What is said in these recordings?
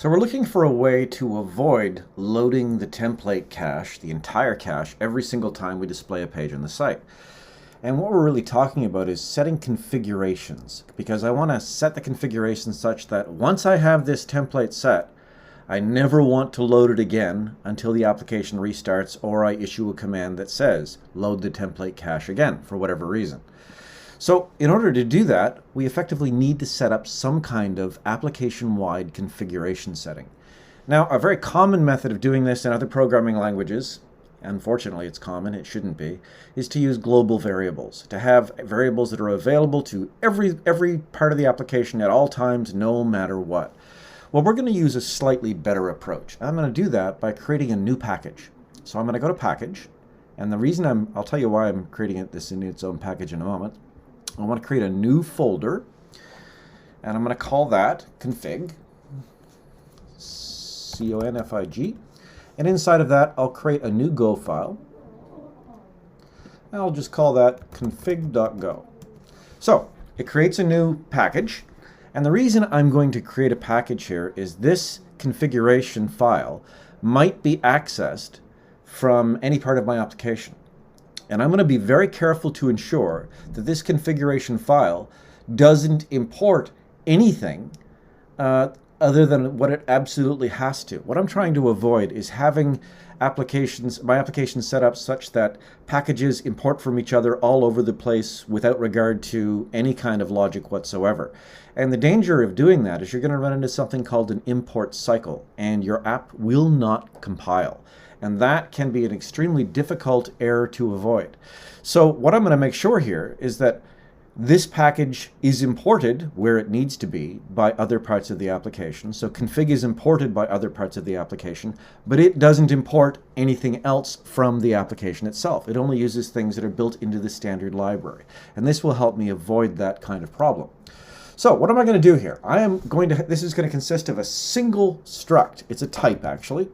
So we're looking for a way to avoid loading the template cache, the entire cache, every single time we display a page on the site. And what we're really talking about is setting configurations, because I want to set the configuration such that once I have this template set, I never want to load it again until the application restarts or I issue a command that says load the template cache again for whatever reason. So in order to do that, we effectively need to set up some kind of application-wide configuration setting. Now, a very common method of doing this in other programming languages, unfortunately it's common, it shouldn't be, is to use global variables, to have variables that are available to every part of the application at all times, no matter what. Well, we're going to use a slightly better approach. I'm going to do that by creating a new package. So I'm going to go to Package, and the reason I'll tell you why I'm creating this in its own package in a moment. I want to create a new folder, and I'm going to call that config, C-O-N-F-I-G, and inside of that I'll create a new Go file, and I'll just call that config.go. So it creates a new package, and the reason I'm going to create a package here is this configuration file might be accessed from any part of my application. And I'm going to be very careful to ensure that this configuration file doesn't import anything other than what it absolutely has to. What I'm trying to avoid is having my application set up such that packages import from each other all over the place without regard to any kind of logic whatsoever. And the danger of doing that is you're going to run into something called an import cycle, and your app will not compile. And that can be an extremely difficult error to avoid. So what I'm going to make sure here is that this package is imported where it needs to be by other parts of the application. So config is imported by other parts of the application, but it doesn't import anything else from the application itself. It only uses things that are built into the standard library. And this will help me avoid that kind of problem. So what am I going to do here? This is going to consist of a single struct. It's a type, actually.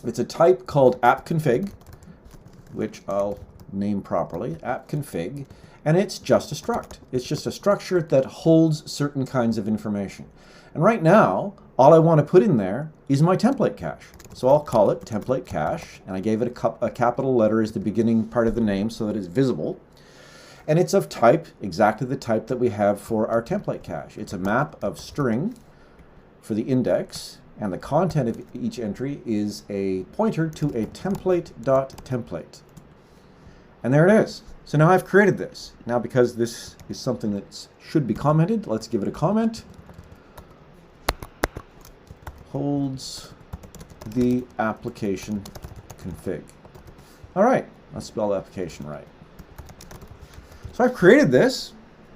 It's a type called appconfig, which I'll name properly, appconfig, and it's just a struct. It's just a structure that holds certain kinds of information. And right now, all I want to put in there is my template cache. So I'll call it template cache, and I gave it a capital letter as the beginning part of the name so that it's visible. And it's of type, exactly the type that we have for our template cache. It's a map of string for the index, and the content of each entry is a pointer to a template.template. And there it is. So now I've created this. Now because this is something that should be commented, let's give it a comment. Holds the application config. All right, let's spell application right. So I've created this,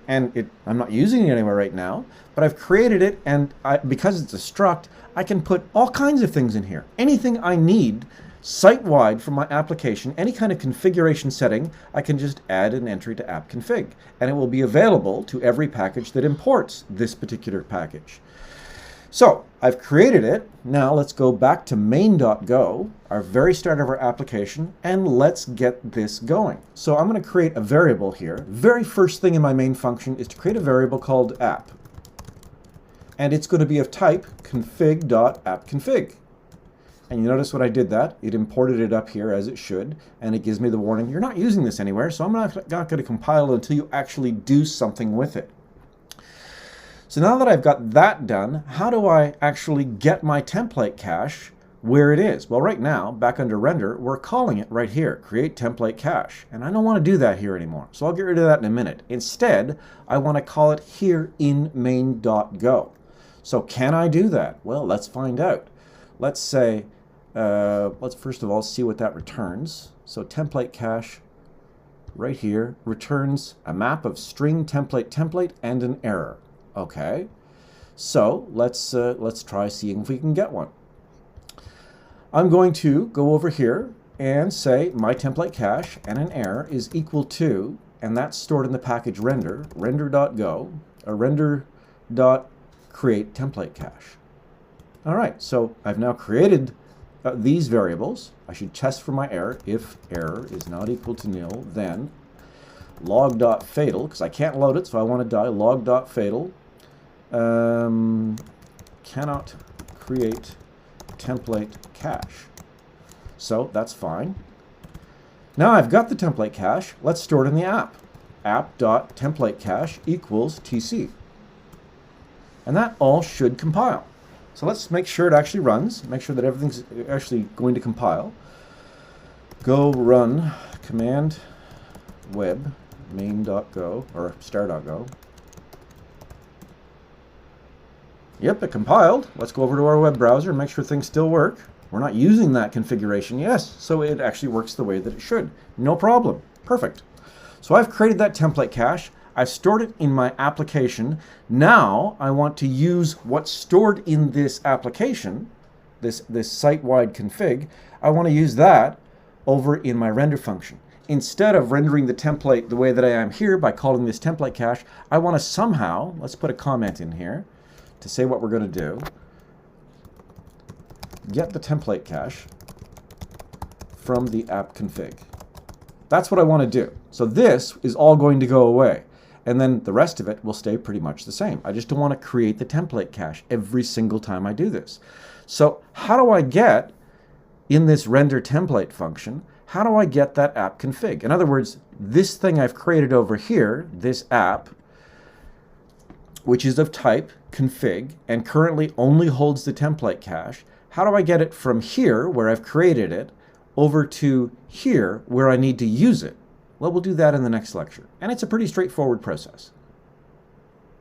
and I'm not using it anywhere right now, but I've created it, and because it's a struct, I can put all kinds of things in here. Anything I need site-wide from my application, any kind of configuration setting, I can just add an entry to appconfig, and it will be available to every package that imports this particular package. So I've created it. Now let's go back to main.go, our very start of our application, and let's get this going. So I'm going to create a variable here. Very first thing in my main function is to create a variable called app. And it's going to be of type config.appconfig. And you notice when I did that, it imported it up here as it should, and it gives me the warning, you're not using this anywhere, so I'm not going to compile it until you actually do something with it. So now that I've got that done, how do I actually get my template cache where it is? Well, right now, back under render, we're calling it right here, create template cache. And I don't want to do that here anymore, so I'll get rid of that in a minute. Instead, I want to call it here in main.go. So can I do that? Well, let's find out. Let's say, let's first of all see what that returns. So template cache right here returns a map of string template and an error. Okay, so let's try seeing if we can get one. I'm going to go over here and say my template cache and an error is equal to, and that's stored in the package render.go, or render.create template cache. All right, so I've now created these variables. I should test for my error. If error is not equal to nil, then log.fatal, because I can't load it, so I want to die, log.fatal, cannot create template cache. So that's fine. Now I've got the template cache. Let's store it in the app. app.templateCache equals TC. And that all should compile. So let's make sure it actually runs, make sure that everything's actually going to compile. Go run command web main.go or star.go. Yep, it compiled. Let's go over to our web browser and make sure things still work. We're not using that configuration, yes, so it actually works the way that it should. No problem. Perfect. So I've created that template cache. I've stored it in my application. Now I want to use what's stored in this application, this site-wide config. I want to use that over in my render function. Instead of rendering the template the way that I am here by calling this template cache, I want to somehow, let's put a comment in here to say what we're going to do. Get the template cache from the app config. That's what I want to do. So this is all going to go away. And then the rest of it will stay pretty much the same. I just don't want to create the template cache every single time I do this. So how do I get, in this render template function, how do I get that app config? In other words, this thing I've created over here, this app, which is of type config and currently only holds the template cache, how do I get it from here, where I've created it, over to here, where I need to use it? Well, we'll do that in the next lecture. And it's a pretty straightforward process.